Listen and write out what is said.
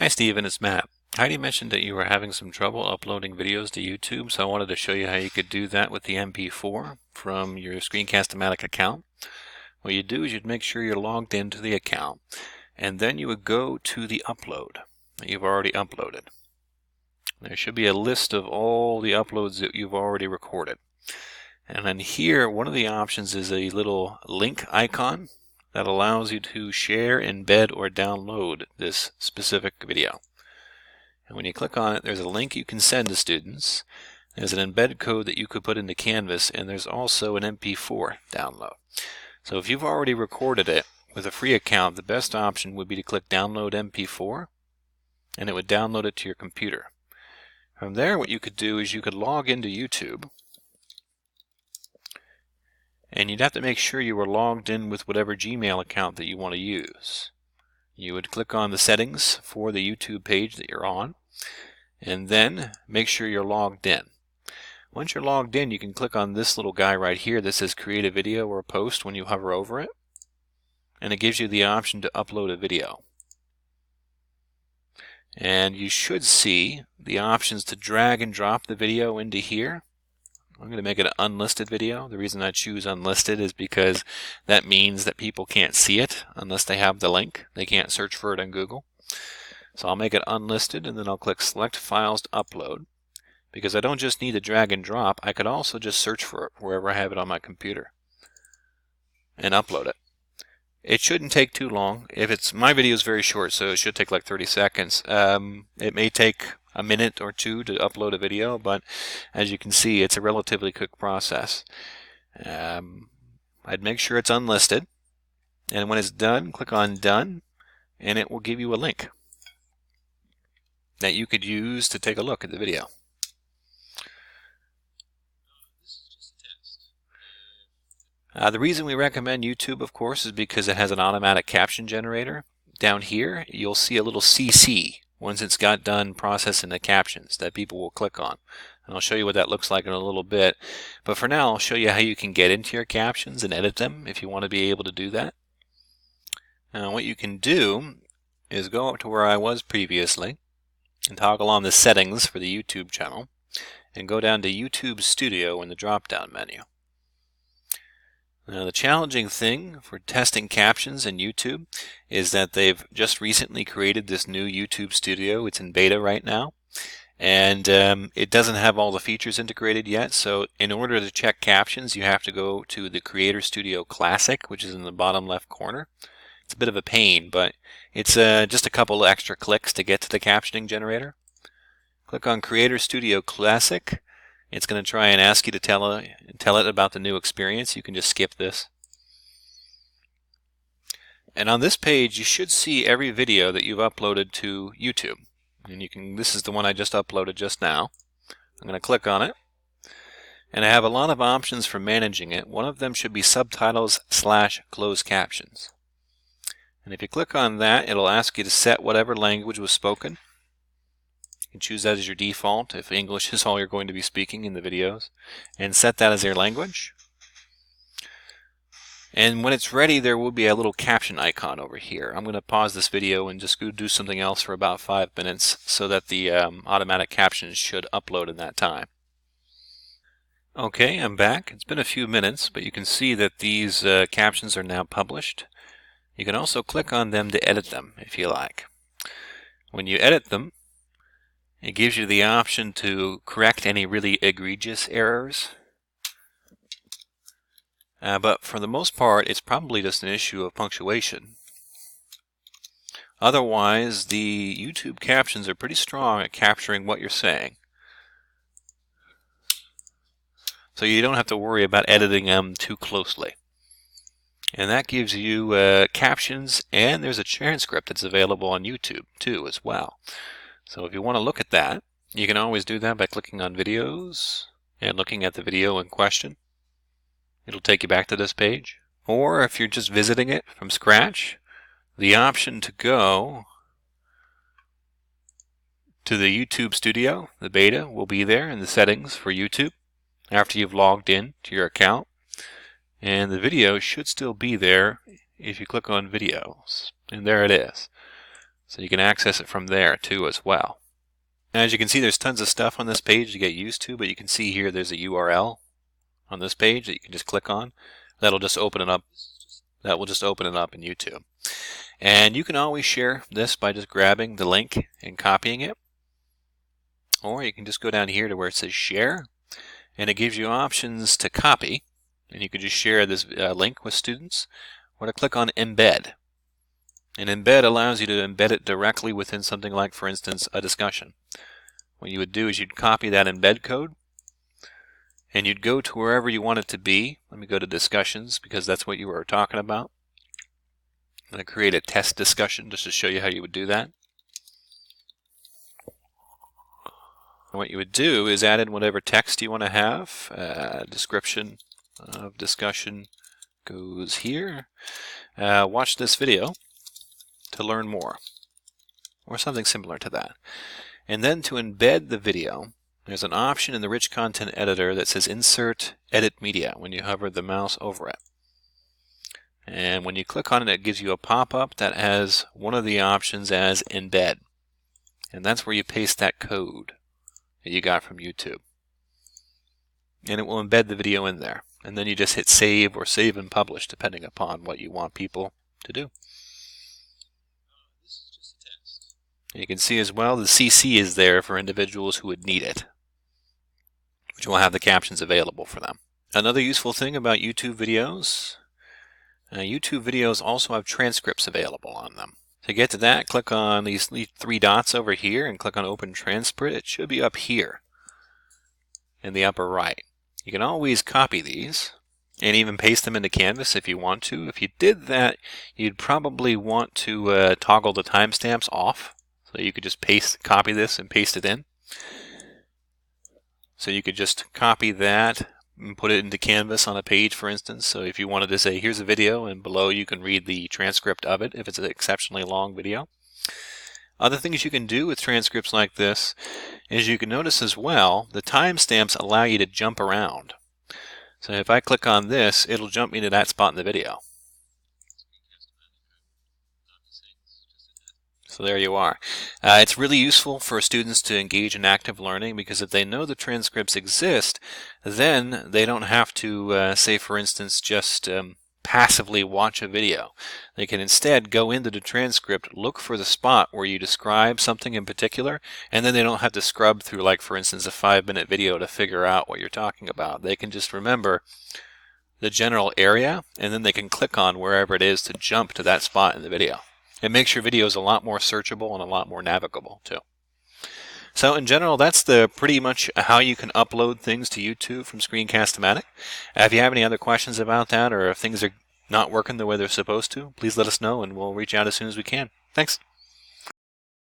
Hi Stephen, it's Matt. Heidi mentioned that you were having some trouble uploading videos to YouTube, so I wanted to show you how you could do that with the MP4 from your Screencast-O-Matic account. What you do is you'd make sure you're logged into the account, and then you would go to the upload that you've already uploaded. There should be a list of all the uploads that you've already recorded. And then here, one of the options is a little link icon that allows you to share, embed, or download this specific video. And when you click on it, there's a link you can send to students. There's an embed code that you could put into Canvas, and there's also an MP4 download. So if you've already recorded it with a free account, the best option would be to click Download MP4, and it would download it to your computer. From there, what you could do is you could log into YouTube, and you'd have to make sure you were logged in with whatever Gmail account that you want to use. You would click on the settings for the YouTube page that you're on, and then make sure you're logged in. Once you're logged in, you can click on this little guy right here that says create a video or a post when you hover over it, and it gives you the option to upload a video. And you should see the options to drag and drop the video into here. I'm going to make it an unlisted video. The reason I choose unlisted is because that means that people can't see it unless they have the link. They can't search for it on Google. So I'll make it unlisted, and then I'll click Select Files to Upload. Because I don't just need to drag and drop, I could also just search for it wherever I have it on my computer and upload it. It shouldn't take too long. My video is very short, so it should take like 30 seconds. It may take a minute or two to upload a video, but as you can see, it's a relatively quick process. I'd make sure it's unlisted, and when it's done, click on Done, and it will give you a link that you could use to take a look at the video. The reason we recommend YouTube, of course, is because it has an automatic caption generator. Down here, you'll see a little CC once it's got done processing the captions that people will click on. And I'll show you what that looks like in a little bit. But for now, I'll show you how you can get into your captions and edit them if you want to be able to do that. Now, what you can do is go up to where I was previously and toggle on the settings for the YouTube channel and go down to YouTube Studio in the drop-down menu. Now, the challenging thing for testing captions in YouTube is that they've just recently created this new YouTube Studio. It's in beta right now, and it doesn't have all the features integrated yet. So in order to check captions, you have to go to the Creator Studio Classic, which is in the bottom left corner. It's a bit of a pain, but it's just a couple extra clicks to get to the captioning generator. Click on Creator Studio Classic. It's going to try and ask you to tell it about the new experience. You can just skip this. And on this page, you should see every video that you've uploaded to YouTube. And this is the one I just uploaded just now. I'm going to click on it. And I have a lot of options for managing it. One of them should be subtitles/closed captions. And if you click on that, it'll ask you to set whatever language was spoken. You can choose that as your default if English is all you're going to be speaking in the videos, and set that as your language. And when it's ready, there will be a little caption icon over here. I'm going to pause this video and just go do something else for about 5 minutes so that the automatic captions should upload in that time. Okay, I'm back. It's been a few minutes, but you can see that these captions are now published. You can also click on them to edit them if you like. When you edit them, it gives you the option to correct any really egregious errors. But for the most part, it's probably just an issue of punctuation. Otherwise, the YouTube captions are pretty strong at capturing what you're saying. So you don't have to worry about editing them too closely. And that gives you captions, and there's a transcript that's available on YouTube too as well. So if you want to look at that, you can always do that by clicking on Videos and looking at the video in question. It'll take you back to this page. Or if you're just visiting it from scratch, the option to go to the YouTube Studio, the beta, will be there in the settings for YouTube after you've logged in to your account. And the video should still be there if you click on Videos. And there it is. So you can access it from there too as well. Now, as you can see, there's tons of stuff on this page to get used to, but you can see here there's a URL on this page that you can just click on. That'll just open it up. That will just open it up in YouTube. And you can always share this by just grabbing the link and copying it. Or you can just go down here to where it says share, and it gives you options to copy. And you can just share this link with students, or to click on embed. And embed allows you to embed it directly within something like, for instance, a discussion. What you would do is you'd copy that embed code, and you'd go to wherever you want it to be. Let me go to discussions, because that's what you were talking about. I'm going to create a test discussion just to show you how you would do that. And what you would do is add in whatever text you want to have. Description of discussion goes here. Watch this video to learn more, or something similar to that. And then to embed the video, there's an option in the Rich Content Editor that says Insert Edit Media when you hover the mouse over it. And when you click on it, it gives you a pop-up that has one of the options as Embed. And that's where you paste that code that you got from YouTube. And it will embed the video in there. And then you just hit Save or Save and Publish, depending upon what you want people to do. You can see as well the CC is there for individuals who would need it, which will have the captions available for them. Another useful thing about YouTube videos also have transcripts available on them. To get to that, click on these three dots over here and click on Open Transcript. It should be up here in the upper right. You can always copy these and even paste them into Canvas if you want to. If you did that, you'd probably want to toggle the timestamps off. So you could just copy this and paste it in. So you could just copy that and put it into Canvas on a page, for instance. So if you wanted to say, here's a video, and below you can read the transcript of it if it's an exceptionally long video. Other things you can do with transcripts like this is you can notice as well, the timestamps allow you to jump around. So if I click on this, it'll jump me to that spot in the video. So there you are. It's really useful for students to engage in active learning, because if they know the transcripts exist, then they don't have to, say for instance, just passively watch a video. They can instead go into the transcript, look for the spot where you describe something in particular, and then they don't have to scrub through, like for instance, a 5-minute video to figure out what you're talking about. They can just remember the general area, and then they can click on wherever it is to jump to that spot in the video. It makes your videos a lot more searchable and a lot more navigable too. So in general, that's pretty much how you can upload things to YouTube from Screencast-O-Matic. If you have any other questions about that, or if things are not working the way they're supposed to, please let us know and we'll reach out as soon as we can. Thanks.